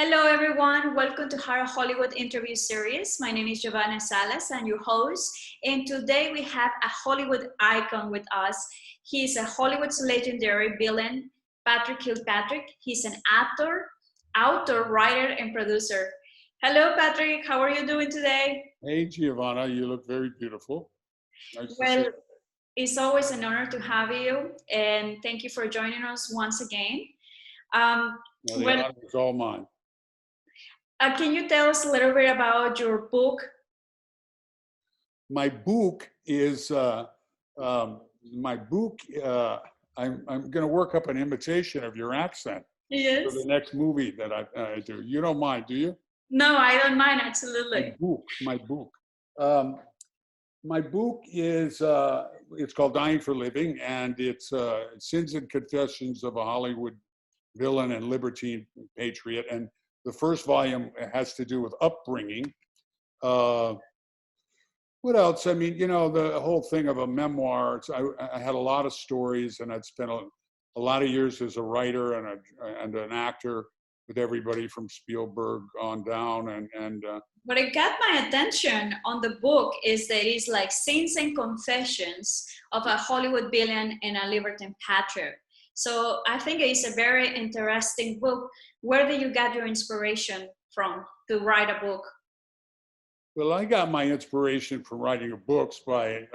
Hello, everyone. Welcome to our Hollywood interview series. My name is Giovanna Salas. I'm your host. And today we have a Hollywood icon with us. He's a Hollywood's legendary villain, Patrick Kilpatrick. He's an actor, author, writer, and producer. Hello, Patrick. How are you doing today? Hey, Giovanna, you look very beautiful. Nice to see Well, you. it's always an honor to have you. And thank you for joining us once again. Um, Well, the well, honor is all mine. can you tell us a little bit about your book? My book is, I'm going to work up an imitation of your accent for Yes. the next movie that I do. You don't mind, do you? No, I don't mind, absolutely. My book. My book is, it's called Dying for Living, and it's Sins and Confessions of a Hollywood Villain and Libertine Patriot. And the first volume has to do with upbringing. What else? I mean, you know, the whole thing of a memoir. I had a lot of stories, and I'd spent a lot of years as a writer and an actor with everybody from Spielberg on down. What it got my attention on the book is that it's like Sins and Confessions of a Hollywood Villain and a Libertine Patriot. So I think it's a very interesting book. Where did you get your inspiration from to write a book? Well, I got my inspiration from writing books by,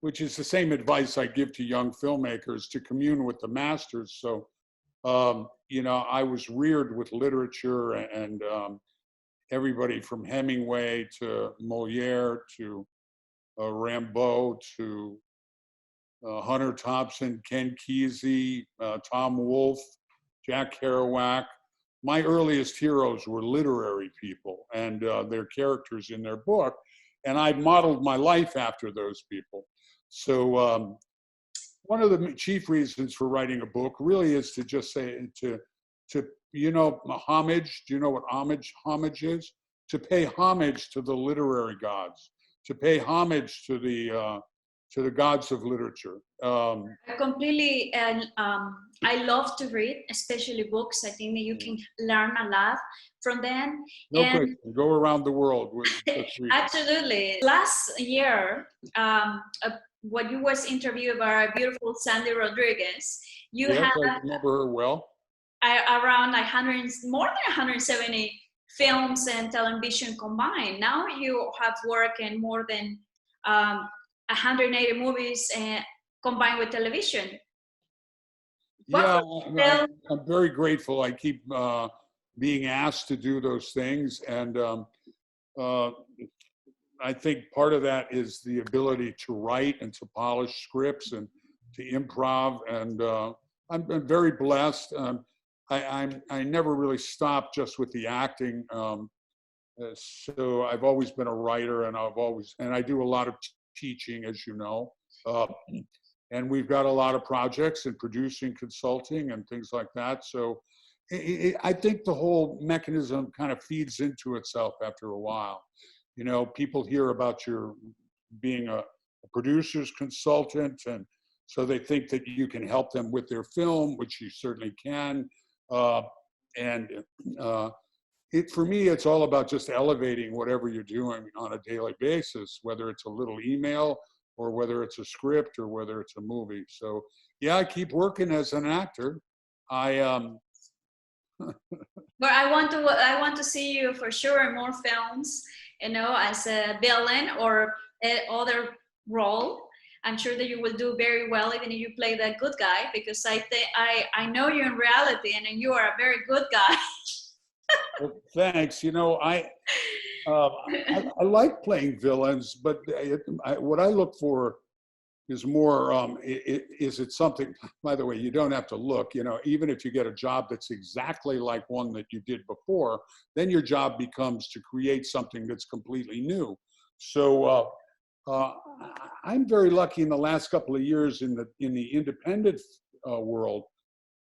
which is the same advice I give to young filmmakers, to commune with the masters. So, you know, I was reared with literature and everybody from Hemingway to Moliere to Rimbaud to Hunter Thompson, Ken Kesey, Tom Wolfe, Jack Kerouac. My earliest heroes were literary people and their characters in their book, and I modeled my life after those people. So one of the chief reasons for writing a book really is to just say, to you know, homage. Do you know what homage is? To pay homage to the literary gods, to pay homage to the gods of literature. I completely, and I love to read, especially books. I think that you can learn a lot from them. No And question. Go around the world with reading. absolutely. Last year, when you was interviewed by our beautiful Sandy Rodriguez, you Yes, had I remember her well. around more than 170 films and television combined. Now you have worked in more than 180 movies combined with television. Yeah, I'm very grateful. I keep being asked to do those things, and I think part of that is the ability to write and to polish scripts and to improv. And I'm very blessed. I never really stopped just with the acting. So I've always been a writer, and I do a lot of teaching, as you know. And we've got a lot of projects and producing, consulting, and things like that. So I think the whole mechanism kind of feeds into itself after a while. You know, people hear about your being a producer's consultant, and so they think that you can help them with their film, which you certainly can. For me, it's all about just elevating whatever you're doing on a daily basis, whether it's a little email or whether it's a script or whether it's a movie. So yeah, I keep working as an actor. But I want to see you for sure in more films, you know, as a villain or other role. I'm sure that you will do very well even if you play that good guy, because I know you in reality and you are a very good guy. Well, thanks. You know, I like playing villains, but what I look for is more, is it something, by the way, you don't have to look, you know, even if you get a job that's exactly like one that you did before, then your job becomes to create something that's completely new. So I'm very lucky in the last couple of years in the independent world.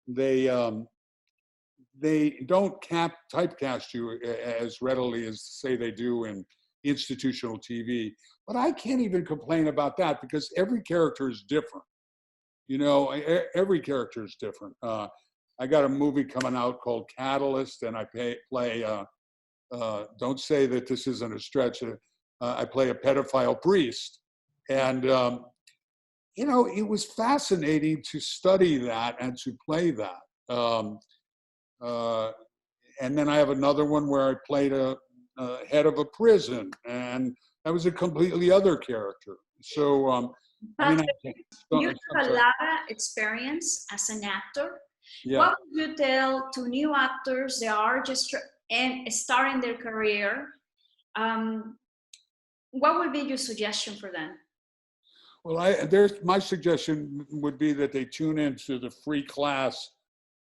They don't typecast you as readily as say they do in institutional TV. But I can't even complain about that because every character is different. You know, every character is different. I got a movie coming out called Catalyst, and I play don't say that this isn't a stretch, I play a pedophile priest. And, you know, it was fascinating to study that and to play that. And then I have another one where I played a head of a prison, and that was a completely other character. So, I mean, you have a lot of experience as an actor. Yeah. What would you tell to new actors that are just starting their career? What would be your suggestion for them? Well, my suggestion would be that they tune into the free class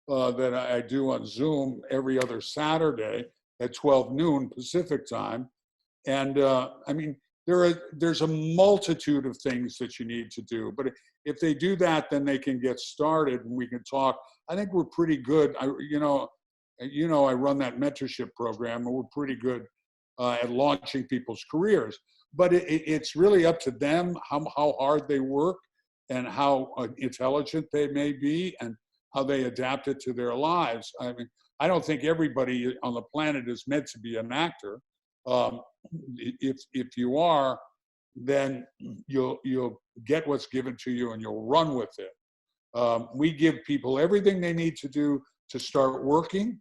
that I do on Zoom every other Saturday at 12 noon Pacific time. And I mean, there's a multitude of things that you need to do, but if they do that, then they can get started and we can talk. I think we're pretty good. I run that mentorship program, and we're pretty good at launching people's careers. But it's really up to them how hard they work and how intelligent they may be and how they adapt it to their lives. I mean, I don't think everybody on the planet is meant to be an actor. If you are, then you'll get what's given to you and you'll run with it. We give people everything they need to do to start working.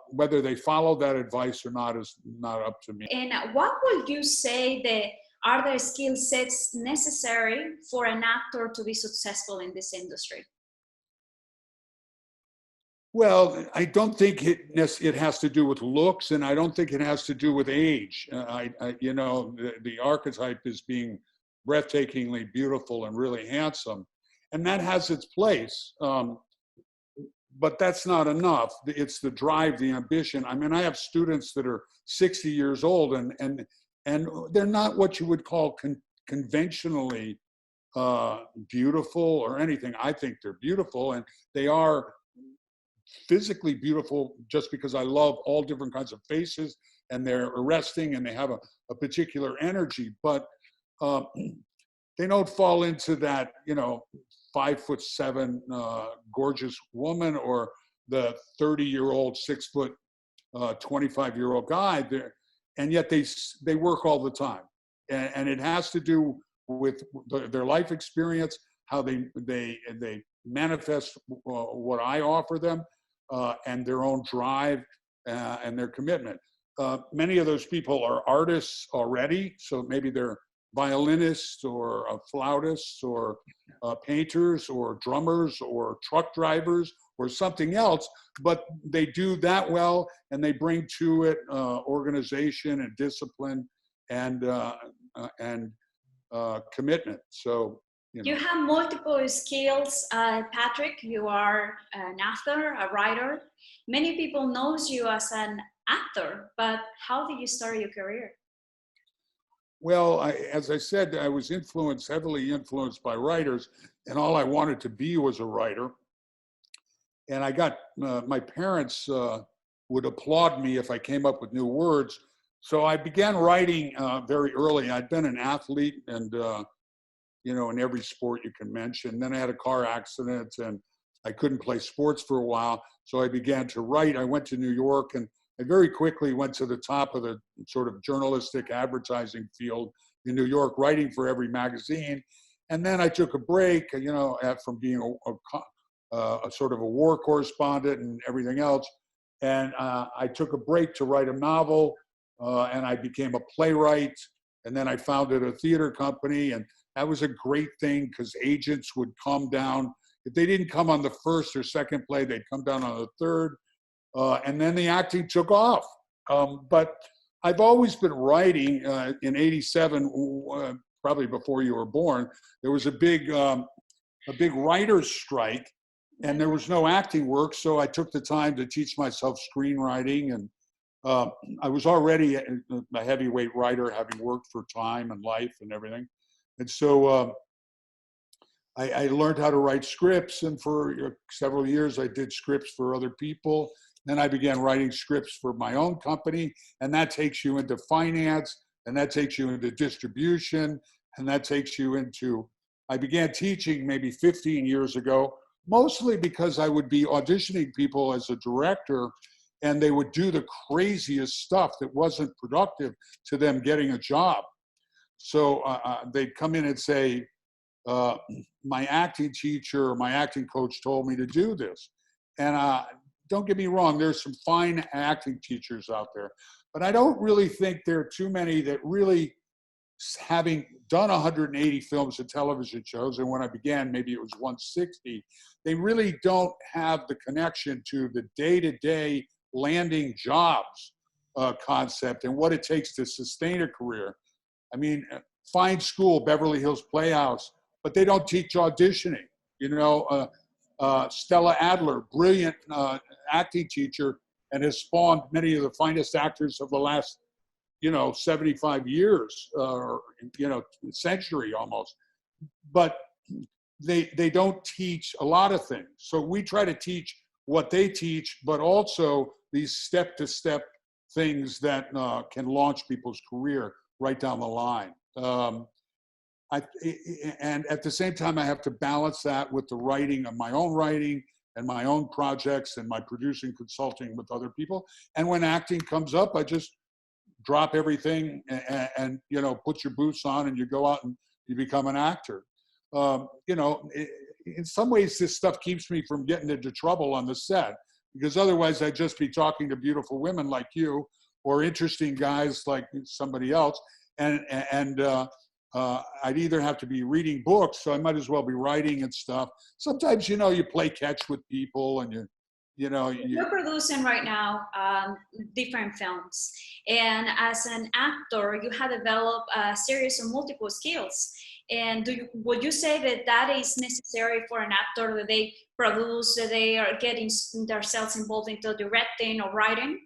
Whether they follow that advice or not is not up to me. And what would you say that are the skill sets necessary for an actor to be successful in this industry? Well, I don't think it has to do with looks, and I don't think it has to do with age. The archetype is being breathtakingly beautiful and really handsome, and that has its place. But that's not enough. It's the drive, the ambition. I mean, I have students that are 60 years old, and they're not what you would call conventionally beautiful or anything. I think they're beautiful, and they are physically beautiful just because I love all different kinds of faces, and they're arresting, and they have a particular energy, but they don't fall into that, 5'7" gorgeous woman or the 30-year-old 6 foot 25-year-old guy there, and yet they work all the time, and it has to do with their life experience, how they manifest what I offer them, and their own drive and their commitment. Many of those people are artists already, so maybe they're violinists or flautists or painters or drummers or truck drivers or something else, but they do that well, and they bring to it organization and discipline and commitment. So you have multiple skills, Patrick. You are an actor, a writer. Many people knows you as an actor, but how did you start your career? Well, as I said, I was heavily influenced by writers, and all I wanted to be was a writer. And I got, my parents would applaud me if I came up with new words. So I began writing very early. I'd been an athlete and, in every sport you can mention. Then I had a car accident and I couldn't play sports for a while. So I began to write. I went to New York, and I very quickly went to the top of the sort of journalistic advertising field in New York, writing for every magazine. And then I took a break, from being a sort of a war correspondent and everything else. And I took a break to write a novel, and I became a playwright. And then I founded a theater company, and that was a great thing because agents would come down. If they didn't come on the first or second play, they'd come down on the third. And then the acting took off. But I've always been writing. In '87, probably before you were born, there was a big writer's strike, and there was no acting work. So I took the time to teach myself screenwriting, and I was already a heavyweight writer, having worked for Time and Life and everything. And so I learned how to write scripts, and for several years I did scripts for other people. Then I began writing scripts for my own company, and that takes you into finance, and that takes you into distribution, and that takes you into, I began teaching maybe 15 years ago, Mostly because I would be auditioning people as a director, and they would do the craziest stuff that wasn't productive to them getting a job. So they'd come in and say, my acting teacher or my acting coach told me to do this. And don't get me wrong, there's some fine acting teachers out there, but I don't really think there are too many that really, having done 180 films and television shows, and when I began, maybe it was 160, they really don't have the connection to the day-to-day landing jobs concept and what it takes to sustain a career. I mean, fine school, Beverly Hills Playhouse, but they don't teach auditioning. You know, Stella Adler, brilliant acting teacher, and has spawned many of the finest actors of the last, 75 years, or, century almost. But they don't teach a lot of things. So we try to teach what they teach, but also these step-to-step things that can launch people's career right down the line. And at the same time, I have to balance that with the writing of my own writing and my own projects and my producing consulting with other people. And when acting comes up, I just drop everything and put your boots on and you go out and you become an actor. In some ways, this stuff keeps me from getting into trouble on the set, because otherwise I'd just be talking to beautiful women like you or interesting guys like somebody else. And I'd either have to be reading books, so I might as well be writing and stuff. Sometimes, you play catch with people and You're producing right now different films. And as an actor, you have developed a series of multiple skills. And would you say that is necessary for an actor, that they produce, that they are getting themselves involved into directing or writing?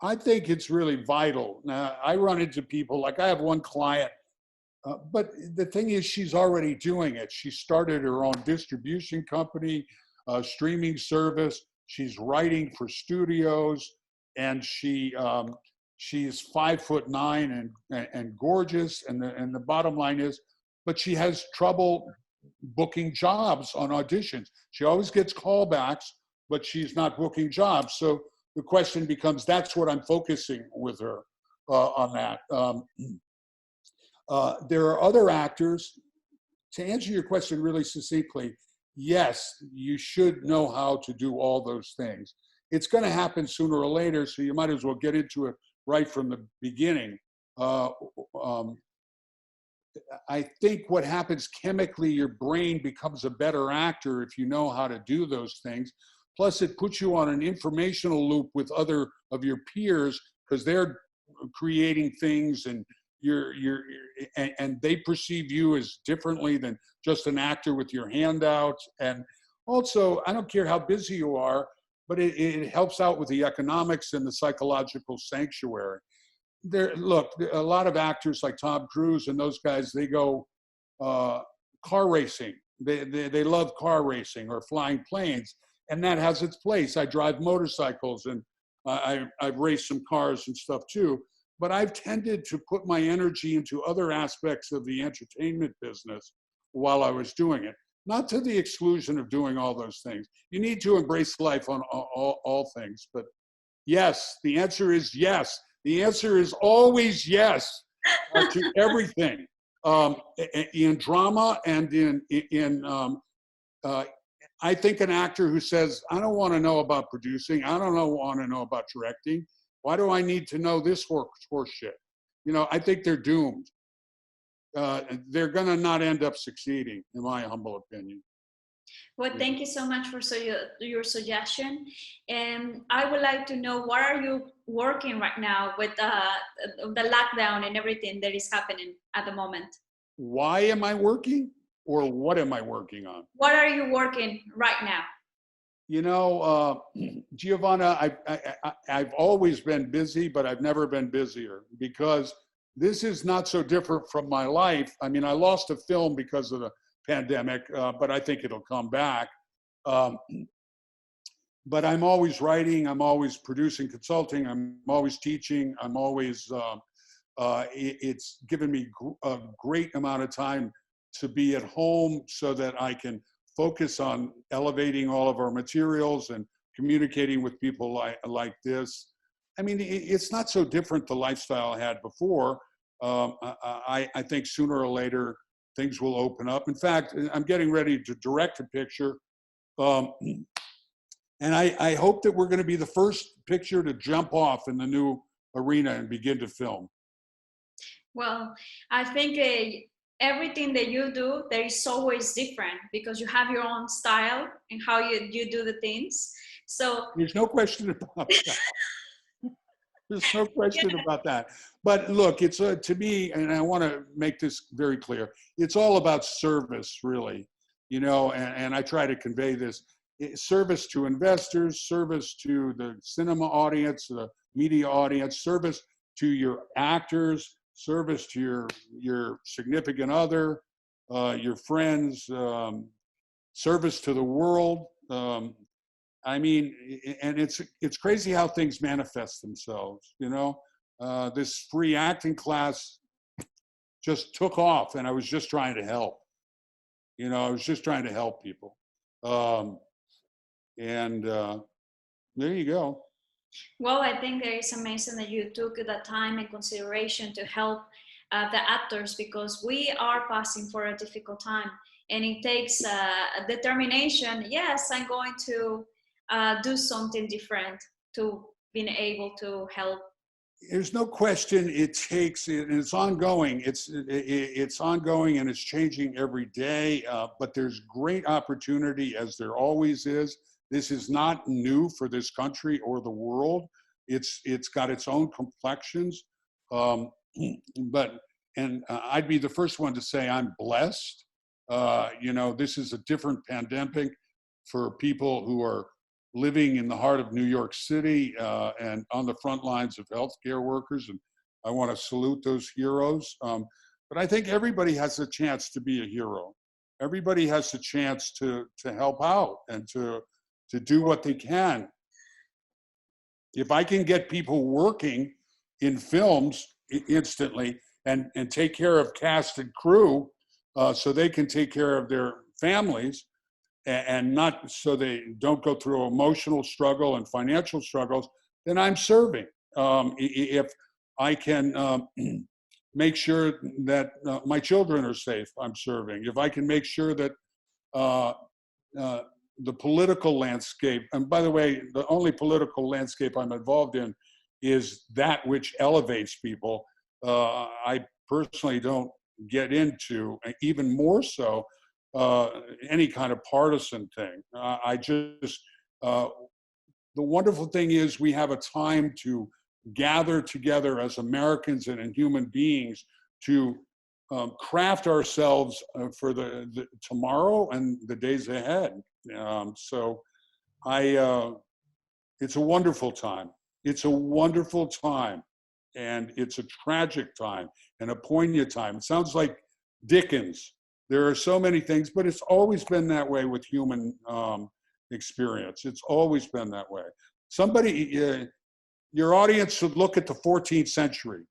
I think it's really vital. Now, I run into people, like I have one client, but the thing is, she's already doing it. She started her own distribution company, streaming service. She's writing for studios, and she's 5'9" and gorgeous. And the bottom line is, but she has trouble booking jobs on auditions. She always gets callbacks, but she's not booking jobs. So the question becomes, that's what I'm focusing with her on that. There are other actors. To answer your question really succinctly, yes, you should know how to do all those things. It's going to happen sooner or later, so you might as well get into it right from the beginning. I think what happens chemically, your brain becomes a better actor if you know how to do those things. Plus, it puts you on an informational loop with other of your peers, because they're creating things, and and they perceive you as differently than just an actor with your handouts. And also, I don't care how busy you are, but it helps out with the economics and the psychological sanctuary. Look, a lot of actors like Tom Cruise and those guys, they go car racing. They love car racing or flying planes, and that has its place. I drive motorcycles, and I've raced some cars and stuff too. But I've tended to put my energy into other aspects of the entertainment business while I was doing it, not to the exclusion of doing all those things. You need to embrace life on all things. But yes, the answer is yes. The answer is always yes to everything. In drama and I think an actor who says, I don't want to know about producing, I don't want to know about directing, why do I need to know this horse shit? I think they're doomed. They're going to not end up succeeding, in my humble opinion. Well, thank you so much for your suggestion. And I would like to know, what are you working right now with the lockdown and everything that is happening at the moment? Why am I working, or what am I working on? What are you working right now? Giovanna, I've always been busy, but I've never been busier, because this is not so different from my life. I mean, I lost a film because of the pandemic, but I think it'll come back. But I'm always writing, I'm always producing consulting, I'm always teaching, I'm always, it's given me a great amount of time to be at home so that I can focus on elevating all of our materials and communicating with people like this. I mean, it's not so different the lifestyle I had before. I think sooner or later things will open up. In fact, I'm getting ready to direct a picture. And I hope that we're going to be the first picture to jump off in the new arena and begin to film. Well, I think everything that you do, there is always different because you have your own style and how you do the things. So there's no question about that. There's no question about that. But look, it's to me, and I want to make this very clear, it's all about service, really. You know, and I try to convey this. Service to investors, service to the cinema audience, the media audience, service to your actors, service to your significant other, your friends, service to the world. I mean, and it's crazy how things manifest themselves, you know. This free acting class just took off, and I was just trying to help. You know, I was just trying to help people. There you go. Well, I think it's amazing that you took the time and consideration to help the actors because we are passing for a difficult time and it takes a determination. Yes, I'm going to do something different to being able to help. There's no question it takes, and it's ongoing. It's ongoing and it's changing every day, but there's great opportunity as there always is. This is not new for this country or the world. It's got its own complexions. I'd be the first one to say I'm blessed. You know, this is a different pandemic for people who are living in the heart of New York City and on the front lines of healthcare workers. And I want to salute those heroes. But I think everybody has a chance to be a hero. Everybody has a chance to help out and to do what they can. If I can get people working in films instantly and take care of cast and crew so they can take care of their families and not so they don't go through emotional struggle and financial struggles, then I'm serving. If I can make sure that my children are safe, I'm serving. If I can make sure that the political landscape, and by the way, the only political landscape I'm involved in is that which elevates people. I personally don't get into, even more so, any kind of partisan thing. The wonderful thing is we have a time to gather together as Americans and human beings to craft ourselves for the tomorrow and the days ahead. It's a wonderful time. It's a wonderful time, and it's a tragic time and a poignant time. It sounds like Dickens. There are so many things, but it's always been that way with human experience. It's always been that way. Your audience should look at the 14th century,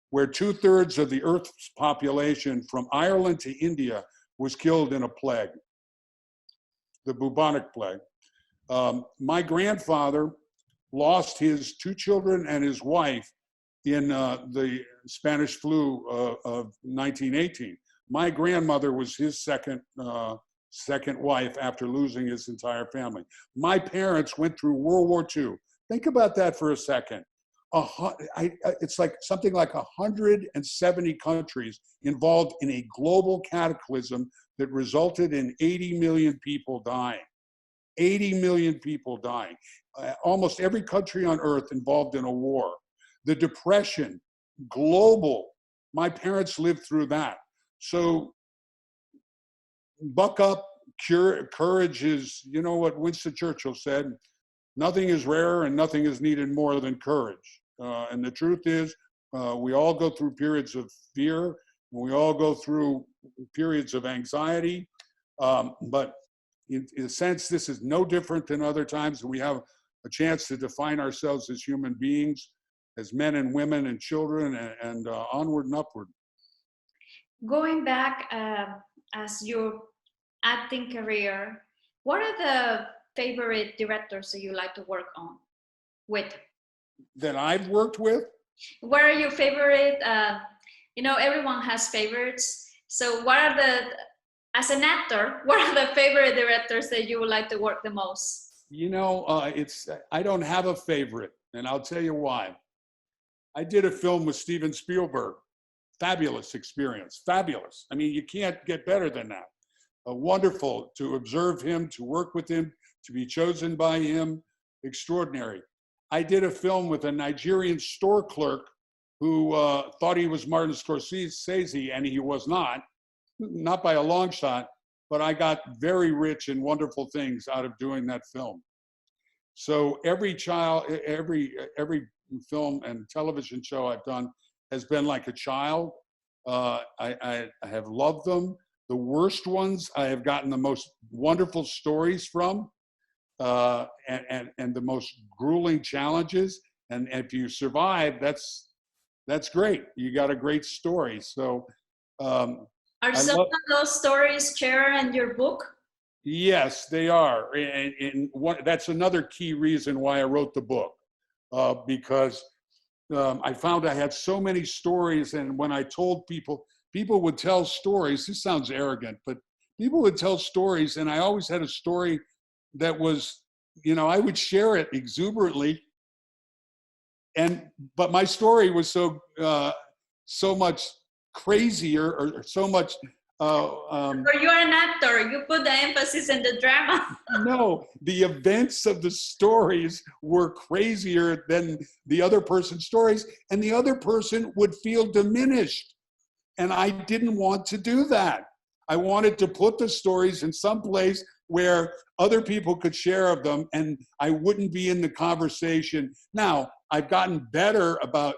where 2/3 of the Earth's population from Ireland to India was killed in a plague, the bubonic plague. My grandfather lost his 2 children and his wife in the Spanish flu of 1918. My grandmother was his second wife after losing his entire family. My parents went through World War II. Think about that for a second. It's like something like 170 countries involved in a global cataclysm that resulted in 80 million people dying. 80 million people dying. Almost every country on earth involved in a war. The Depression, global. My parents lived through that. So buck up, courage is, you know what Winston Churchill said, nothing is rarer and nothing is needed more than courage. And the truth is, we all go through periods of fear, and we all go through periods of anxiety. But in a sense, this is no different than other times. We have a chance to define ourselves as human beings, as men and women and children, and onward and upward. Going back as your acting career, what are the favorite directors that you like to work on with? That I've worked with? What are your favorite? Everyone has favorites. So, what are as an actor, what are the favorite directors that you would like to work the most? I don't have a favorite, and I'll tell you why. I did a film with Steven Spielberg. Fabulous experience, fabulous. I mean, you can't get better than that. Wonderful to observe him, to work with him, to be chosen by him, extraordinary. I did a film with a Nigerian store clerk who thought he was Martin Scorsese, and he was not by a long shot, but I got very rich and wonderful things out of doing that film. So every film and television show I've done has been like a child. I have loved them. The worst ones, I have gotten the most wonderful stories from, and the most grueling challenges. And if you survive, that's great. You got a great story. So, are some of those stories shared in your book? Yes, they are. And that's another key reason why I wrote the book, because I found I had so many stories, and when I told people would tell stories. This sounds arrogant, but people would tell stories, and I always had a story that was, I would share it exuberantly, but my story was so much crazier, or so much. So you're an actor. You put the emphasis in the drama. No, the events of the stories were crazier than the other person's stories, and the other person would feel diminished. And I didn't want to do that. I wanted to put the stories in some place where other people could share of them, and I wouldn't be in the conversation. Now, I've gotten better about,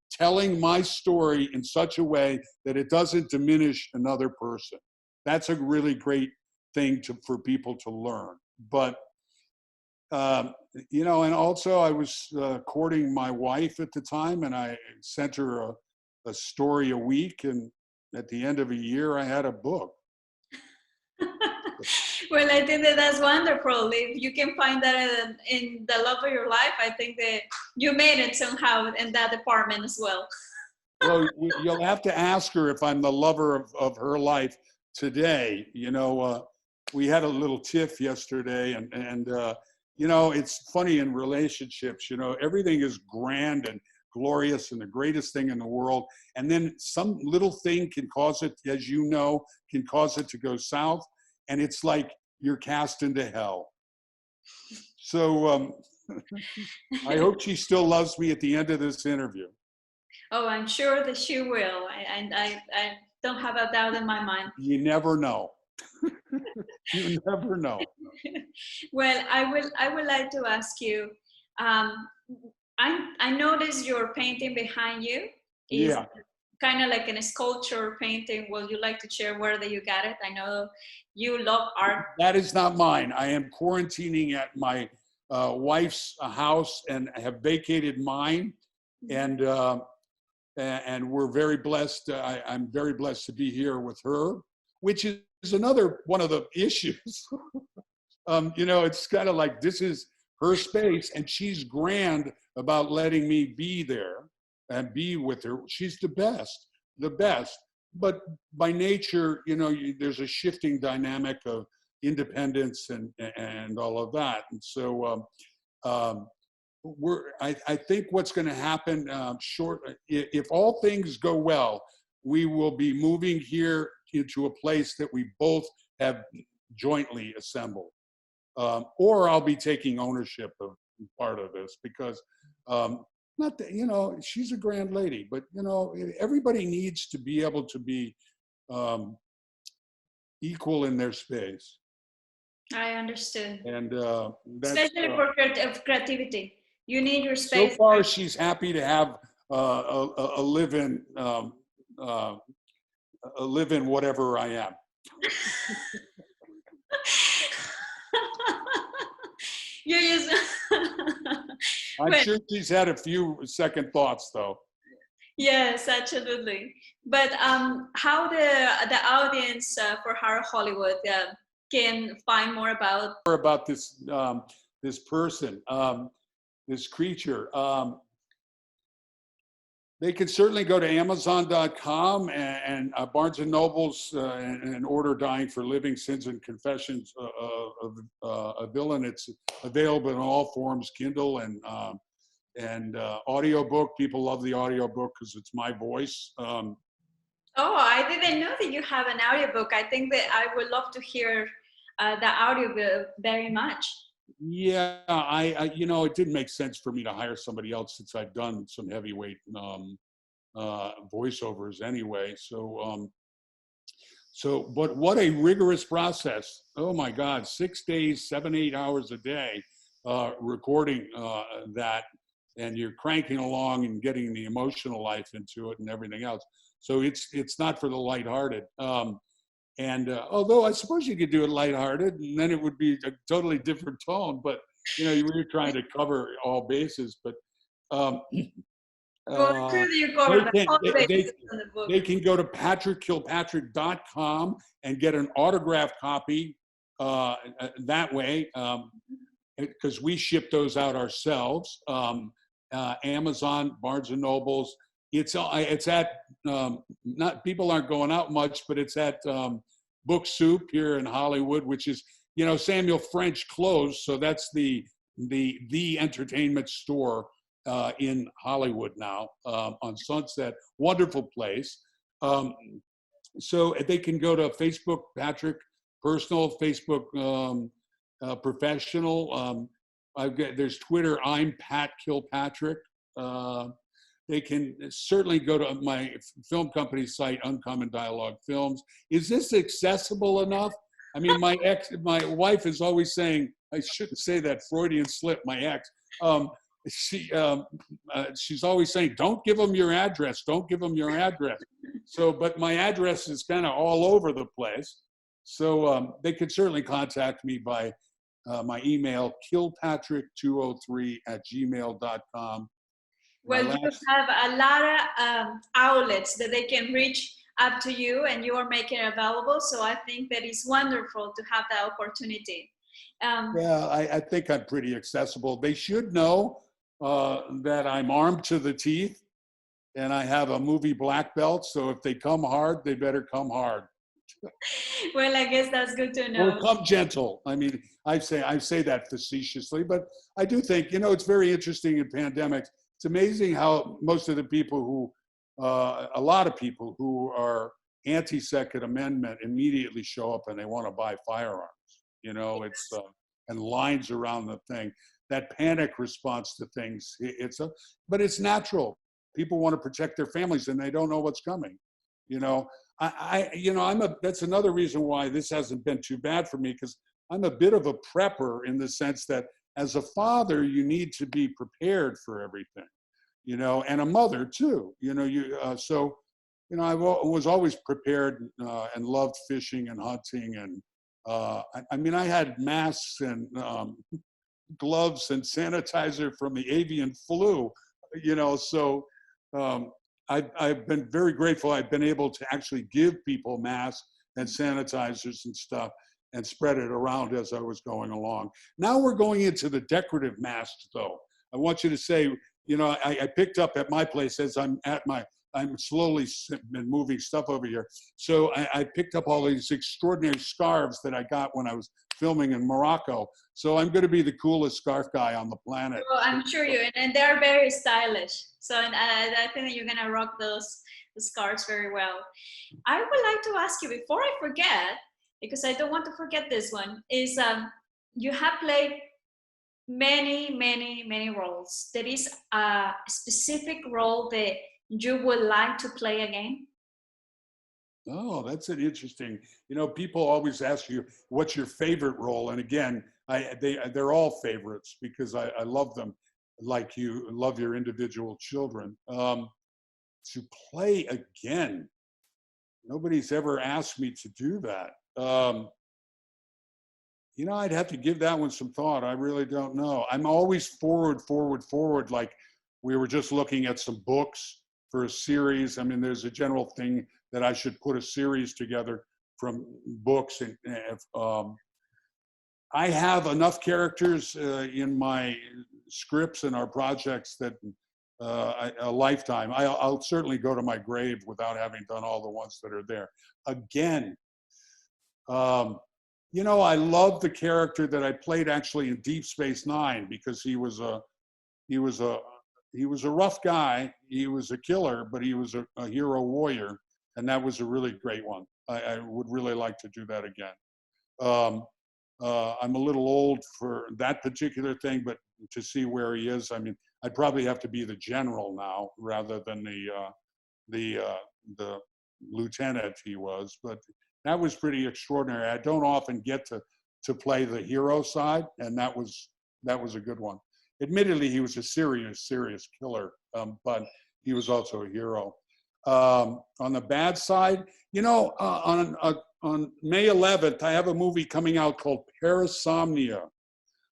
telling my story in such a way that it doesn't diminish another person. That's a really great thing for people to learn. But, and also I was courting my wife at the time, and I sent her a story a week, and at the end of a year, I had a book. Well, I think that's wonderful. If you can find that in the love of your life, I think that you made it somehow in that department as well. Well, you'll have to ask her if I'm the lover of her life today. We had a little tiff yesterday, and it's funny in relationships, everything is grand and glorious and the greatest thing in the world. And then some little thing can cause it, as can cause it to go south. And it's like you're cast into hell. So I hope she still loves me at the end of this interview. Oh, I'm sure that she will. I don't have a doubt in my mind. You never know. You never know. Well, I would like to ask you, I noticed your painting behind you is kind of like a sculpture painting. Will you like to share where that you got it? I know you love art. That is not mine. I am quarantining at my wife's house and have vacated mine, and we're very blessed. I'm very blessed to be here with her, which is another one of the issues. It's kind of like this is her space, and she's grand about letting me be there and be with her. She's the best. But by nature, there's a shifting dynamic of independence and all of that. And so I think what's going to happen if all things go well, we will be moving here into a place that we both have jointly assembled. Or I'll be taking ownership of part of this, because not that, she's a grand lady, but, everybody needs to be able to be equal in their space. I understood. And especially for creativity, you need your space. So far, she's happy to have a live-in whatever I am. You just I'm sure she's had a few second thoughts, though. Yes, absolutely. But how the audience for Horror Hollywood can find more about? About this this person, this creature. They can certainly go to Amazon.com and Barnes and Noble's and order "Dying for Living: Sins and Confessions of a Villain." It's available in all forms, Kindle and audiobook. People love the audiobook because it's my voice. Oh, I didn't know that you have an audiobook. I think that I would love to hear the audiobook very much. Yeah, you know, it didn't make sense for me to hire somebody else since I've done some heavyweight voiceovers anyway. But what a rigorous process. Oh my God, 6 days, 7, 8 hours a day, recording that, and you're cranking along and getting the emotional life into it and everything else. So it's not for the lighthearted. Although I suppose you could do it lighthearted, and then it would be a totally different tone. But you know, you were trying to cover all bases. But um, Well, I'm sure that you they covered the can whole they, basis in the book. they can go to patrickkilpatrick.com and get an autographed copy that way, because we ship those out ourselves. Amazon, Barnes and Nobles. It's at not people aren't going out much, but it's at Book Soup here in Hollywood, which is, you know, Samuel French closed, so that's the entertainment store in Hollywood now, on Sunset. Wonderful place. So they can go to Facebook, Patrick Personal, Facebook Professional. There's Twitter, I'm Pat Kilpatrick. They can certainly go to my film company site, Uncommon Dialogue Films. Is this accessible enough? I mean, my wife is always saying, I shouldn't say that, Freudian slip, my ex. She's always saying, don't give them your address, don't give them your address. So, but my address is kind of all over the place. So they could certainly contact me by my email, kilpatrick203@gmail.com. Well, you have a lot of outlets that they can reach up to you, and you are making it available. So I think that it's wonderful to have that opportunity. Yeah, I think I'm pretty accessible. They should know that I'm armed to the teeth and I have a movie black belt. So if they come hard, they better come hard. Well, I guess that's good to know. Or come gentle. I mean, I say that facetiously, but I do think, you know, it's very interesting in pandemics. It's amazing how most of the people who, a lot of people who are anti-Second Amendment immediately show up and they want to buy firearms. You know, it's and lines around the thing. That panic response to things, but it's natural. People want to protect their families and they don't know what's coming. You know, that's another reason why this hasn't been too bad for me, because I'm a bit of a prepper in the sense that as a father, you need to be prepared for everything, you know, and a mother too, you know, so, you know, I was always prepared and loved fishing and hunting. And I mean, I had masks and gloves and sanitizer from the avian flu, you know, so I've been very grateful. I've been able to actually give people masks and sanitizers and stuff and spread it around as I was going along. Now we're going into the decorative masks, though. I want you to say, you know, I picked up at my place as I'm slowly been moving stuff over here. So I picked up all these extraordinary scarves that I got when I was filming in Morocco. So I'm going to be the coolest scarf guy on the planet. Well, I'm sure and they're very stylish. So I think that you're gonna rock the scarves very well. I would like to ask you before I forget, because I don't want to forget this one, is you have played many roles. There is a specific role that you would like to play again? Oh, that's an interesting, you know, people always ask you, what's your favorite role? And again, they're all favorites because I love them like you love your individual children. To play again, nobody's ever asked me to do that. You know, I'd have to give that one some thought. I really don't know. I'm always forward. Like we were just looking at some books. for a series. I mean, there's a general thing that I should put a series together from books. And I have enough characters in my scripts and our projects that a lifetime. I'll certainly go to my grave without having done all the ones that are there. Again, you know, I love the character that I played actually in Deep Space Nine, because he was a rough guy. He was a killer, but he was a hero warrior, and that was a really great one. I would really like to do that again. I'm a little old for that particular thing, but to see where he is, I mean, I'd probably have to be the general now rather than the lieutenant he was. But that was pretty extraordinary. I don't often get to play the hero side, and that was a good one. Admittedly, he was a serious killer, but he was also a hero. On the bad side, you know, on May 11th, I have a movie coming out called Parasomnia,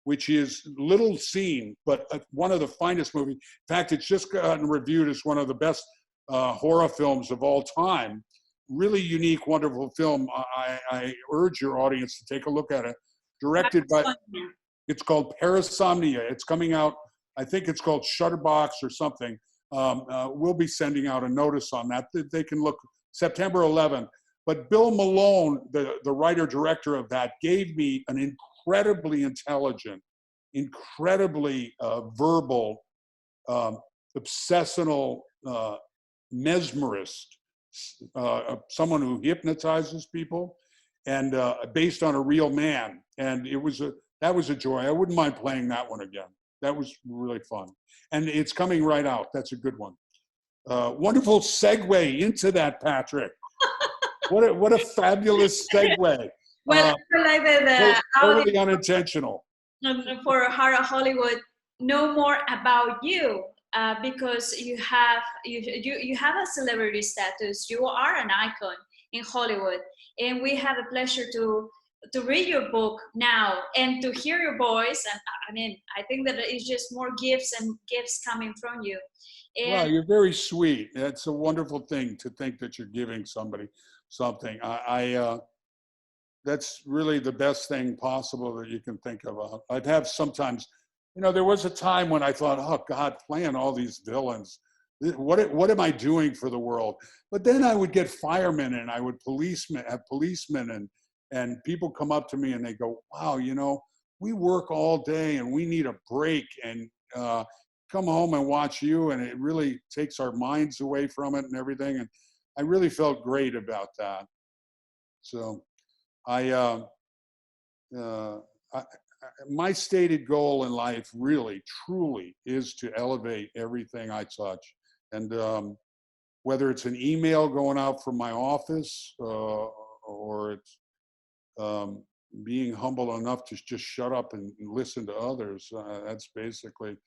which is little seen, but one of the finest movies. In fact, it's just gotten reviewed as one of the best horror films of all time. Really unique, wonderful film. I urge your audience to take a look at it. Directed by, it's called Parasomnia. It's coming out, I think it's called Shutterbox or something. We'll be sending out a notice on that. They can look September 11th. But Bill Malone, the writer-director of that, gave me an incredibly intelligent, incredibly verbal, obsessional mesmerist, someone who hypnotizes people, and based on a real man. And that was a joy. I wouldn't mind playing that one again. That was really fun. And it's coming right out. That's a good one. Wonderful segue into that, Patrick. What a fabulous segue. Well, I like the totally unintentional. For Horror Hollywood, know more about you, because you have a celebrity status. You are an icon in Hollywood, and we have a pleasure to read your book now and to hear your voice. And I mean, I think that it's just more gifts coming from you. And well, you're very sweet. That's a wonderful thing to think that you're giving somebody something. That's really the best thing possible that you can think of. I'd have sometimes, you know, there was a time when I thought, oh God, playing all these villains, what am I doing for the world? But then I would get firemen, and I would have policemen, and people come up to me and they go, wow, you know, we work all day and we need a break, and come home and watch you, and it really takes our minds away from it and everything. And I really felt great about that. So my stated goal in life really, truly is to elevate everything I touch. And whether it's an email going out from my office or it's being humble enough to just shut up and listen to others, that's basically,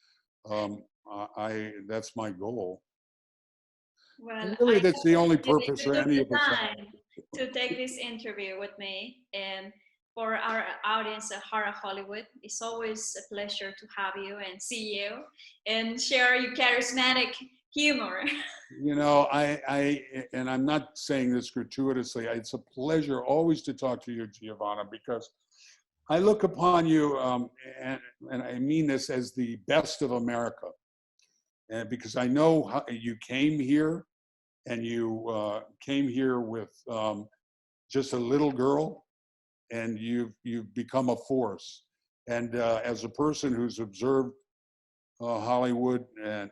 that's my goal. well, and really, that's the only purpose for any of us to take this interview with me. And for our audience at Horror Hollywood, it's always a pleasure to have you and see you and share your charismatic humor. You know, and I'm not saying this gratuitously, it's a pleasure always to talk to you, Giovanna, because I look upon you, and I mean this, as the best of America. And because I know how you came here, and you came here with just a little girl, and you've become a force. And as a person who's observed Hollywood, and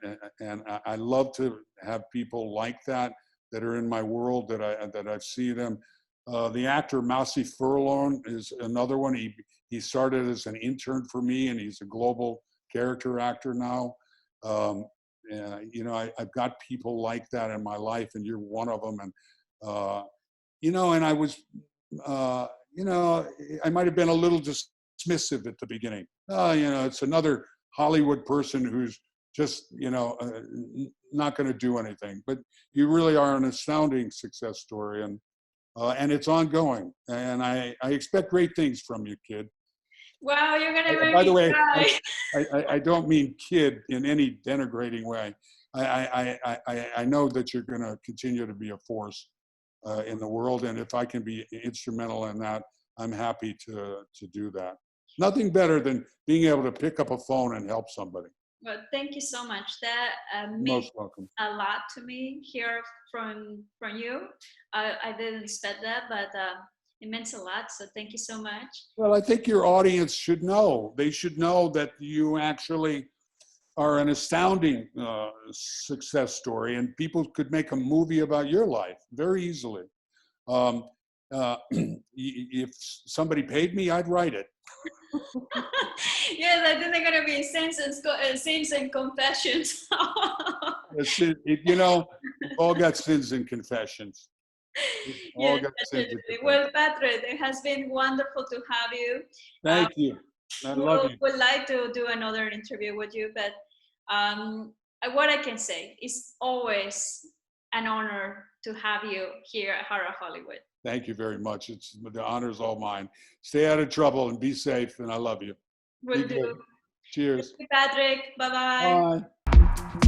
I love to have people like that are in my world, that I see them. The actor Massey Furlong is another one. He started as an intern for me, and he's a global character actor now. You know, I've got people like that in my life, and you're one of them. And you know, and I was, you know, I might have been a little dismissive at the beginning. You know, it's another Hollywood person who's just, you know, not going to do anything. But you really are an astounding success story, and it's ongoing. And I expect great things from you, kid. Wow, you're gonna make By the me way, cry. I don't mean kid in any denigrating way. I know that you're going to continue to be a force in the world. And if I can be instrumental in that, I'm happy to do that. Nothing better than being able to pick up a phone and help somebody. Well, thank you so much. That Most means welcome. a lot to me here from you. I didn't expect that, but it means a lot. So thank you so much. Well, I think your audience should know. They should know that you actually are an astounding success story, and people could make a movie about your life very easily. If somebody paid me, I'd write it. Yes, I think they're gonna be sins and confessions. You know, we've all got sins and confessions. Yes, well, Patrick, it has been wonderful to have you. Thank you. I love you. Would like to do another interview with you, but what I can say is always an honor to have you here at Horror Hollywood. Thank you very much. The honor's all mine. Stay out of trouble and be safe, and I love you. Will do. Cheers. Thank you, Patrick. Bye-bye. Bye.